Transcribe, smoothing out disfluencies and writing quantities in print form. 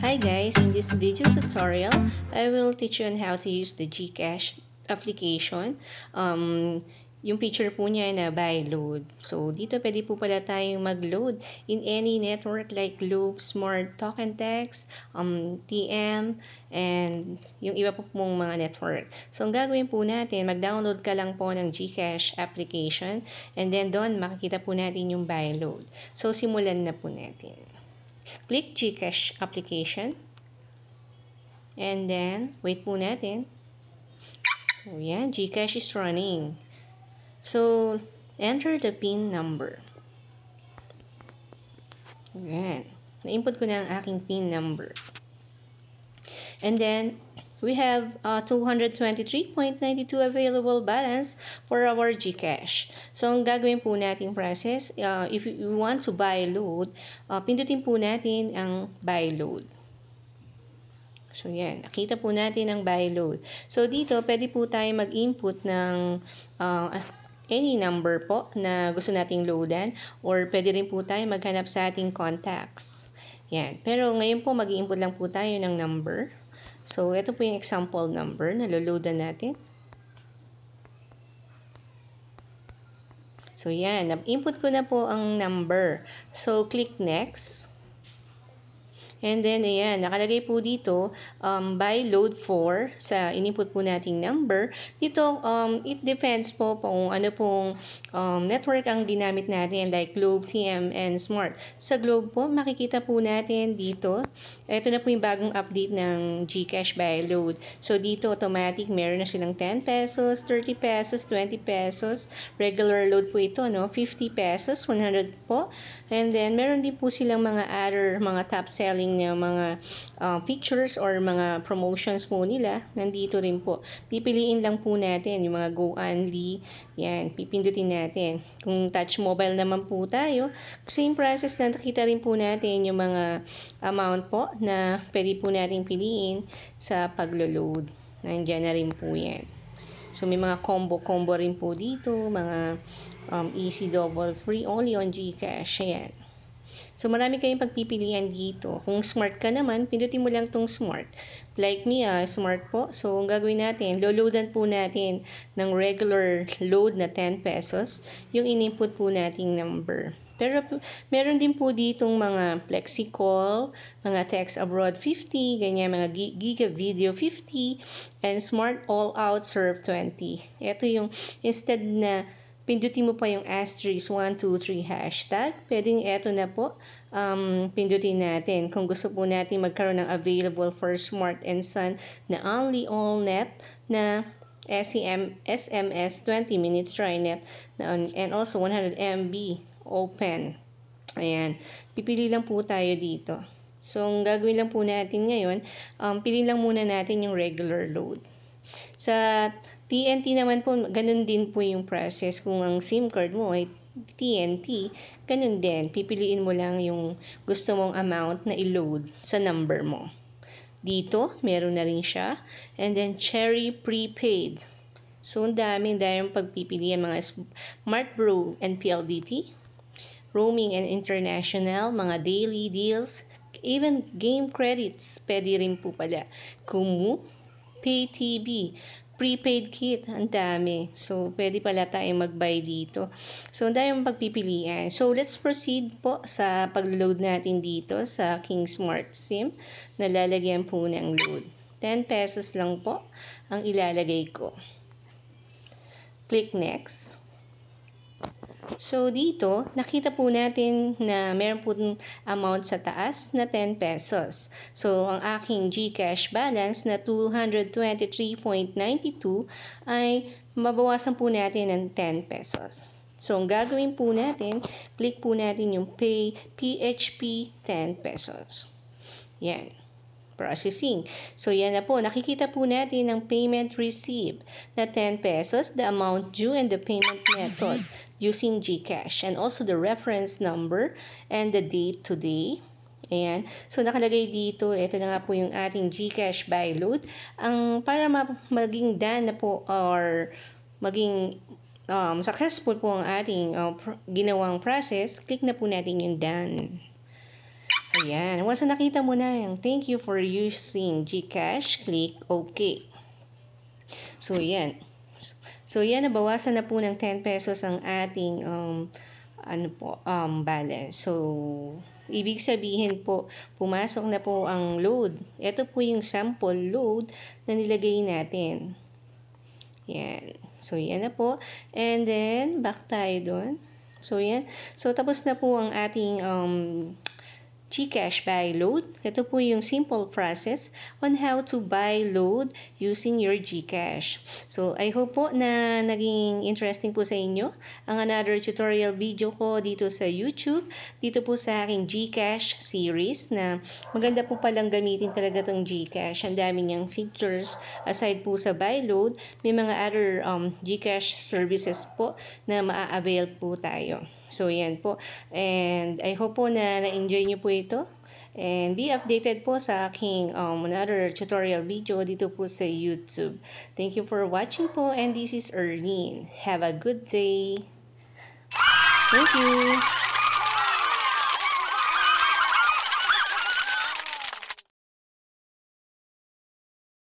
Hi guys, in this video tutorial, I will teach you on how to use the Gcash application. Yung picture po niya na buy load. So, dito pwede po pala tayong mag-load in any network like Globe, Smart, Talk and Text, TM, and yung iba po pong mga network. So, ang gagawin po natin, mag-download ka lang po ng Gcash application and then doon makikita po natin yung buy load. So, simulan na po natin. Click Gcash application. And then, wait po natin. So, yan. Gcash is running. So, enter the PIN number. Yan. Na-input ko na ang aking PIN number. And then, we have 223.92 available balance for our Gcash. So, ang gagawin po nating process, if you want to buy load, pindutin po natin ang buy load. So, yan. Nakita po natin ang buy load. So, dito, pwede po tayo mag-input ng any number po na gusto nating loadan or pwede rin po tayo maghanap sa ating contacts. Yan. Pero ngayon po, mag-input lang po tayo ng number. So, ito po yung example number na loloadan natin. So, yan. Input ko na po ang number. So, click next. And then, ayan, nakalagay po dito, buy load for, sa input po nating number. Dito, it depends po kung ano pong network ang ginamit natin, like Globe, TM, and Smart. Sa Globe po, makikita po natin dito, ito na po yung bagong update ng Gcash buy load. So, dito, automatic, meron na silang 10 pesos, 30 pesos, 20 pesos. Regular load po ito, no? 50 pesos, 100 po. And then, meron din po silang mga other, mga top selling na mga pictures or mga promotions po nila. Nandito rin po. Pipiliin lang po natin yung mga go only. Yan, pipindutin natin. Kung touch mobile naman po tayo, same process na nakita rin po natin yung mga amount po na pwede po natin piliin sa paglo-load. Nandiyan na rin po yan. So, may mga combo rin po dito, mga easy double free only on Gcash. Ayan. So, marami kayong pagpipilian dito. Kung smart ka naman, pindutin mo lang tong smart. Like me, smart po. So, ang gagawin natin, loloadan po natin ng regular load na 10 pesos, yung in-input po nating number. Pero, meron din po ditong mga flexi call, mga text abroad 50, ganyan, mga giga video 50, and smart all out serve 20. Ito yung, instead na pindutin mo pa yung asterisk 123 hashtag. Pwedeng eto na po, pindutin natin. Kung gusto po natin magkaroon ng available for Smart and Sun na only all net na SMS 20 minutes try net and also 100 MB open. Ayan. Pipili lang po tayo dito. So, ang gagawin lang po natin ngayon, pili lang muna natin yung regular load. Sa TNT naman po, ganun din po yung process. Kung ang SIM card mo ay TNT, ganun din. Pipiliin mo lang yung gusto mong amount na i-load sa number mo. Dito, meron na rin siya. And then, Cherry Prepaid. So, ang daming pagpipilian, mga Smart Bro and PLDT, Roaming and International, mga daily deals, even game credits, pwede rin po pala. Kumu, PayTV, prepaid kit, ang dami. So, pwede pala tayong mag-buy dito. So, ang dami pagpipilian. So, let's proceed po sa pag-load natin dito sa King Smart SIM na lalagyan po ng load. 10 pesos lang po ang ilalagay ko. Click next. So, dito, nakita po natin na meron po amount sa taas na 10 pesos. So, ang aking Gcash balance na 223.92 ay mabawasan po natin ng 10 pesos. So, ang gagawin po natin, click po natin yung Pay PHP 10 pesos. Yan. Processing. So, yan na po. Nakikita po natin ang payment received na 10 pesos, the amount due and the payment method using Gcash. And also the reference number and the date today. Ayan. So, nakalagay dito, ito na nga po yung ating Gcash buy load. Para maging done na po or maging successful po ang ating ginawang process, click na po natin yung done. Ayan. Once na nakita mo na yung thank you for using Gcash, click OK. So, yan. So, yan, nabawasan na po ng 10 pesos ang ating balance. So, ibig sabihin po, pumasok na po ang load. Ito po yung sample load na nilagay natin. Yan. So, yan na po. And then, back tayo dun. So, yan. So, tapos na po ang ating Gcash buy load. Ito po yung simple process on how to buy load using your Gcash. So, I hope po na naging interesting po sa inyo ang another tutorial video ko dito sa YouTube, dito po sa aking Gcash series na maganda po palang gamitin talaga tong Gcash. Ang dami niyang features aside po sa buy load, may mga other Gcash services po na maa-avail po tayo. So, yan po. And I hope po na na-enjoy niyo po ito. And be updated po sa aking another tutorial video dito po sa YouTube. Thank you for watching po. And this is Erlene. Have a good day. Thank you.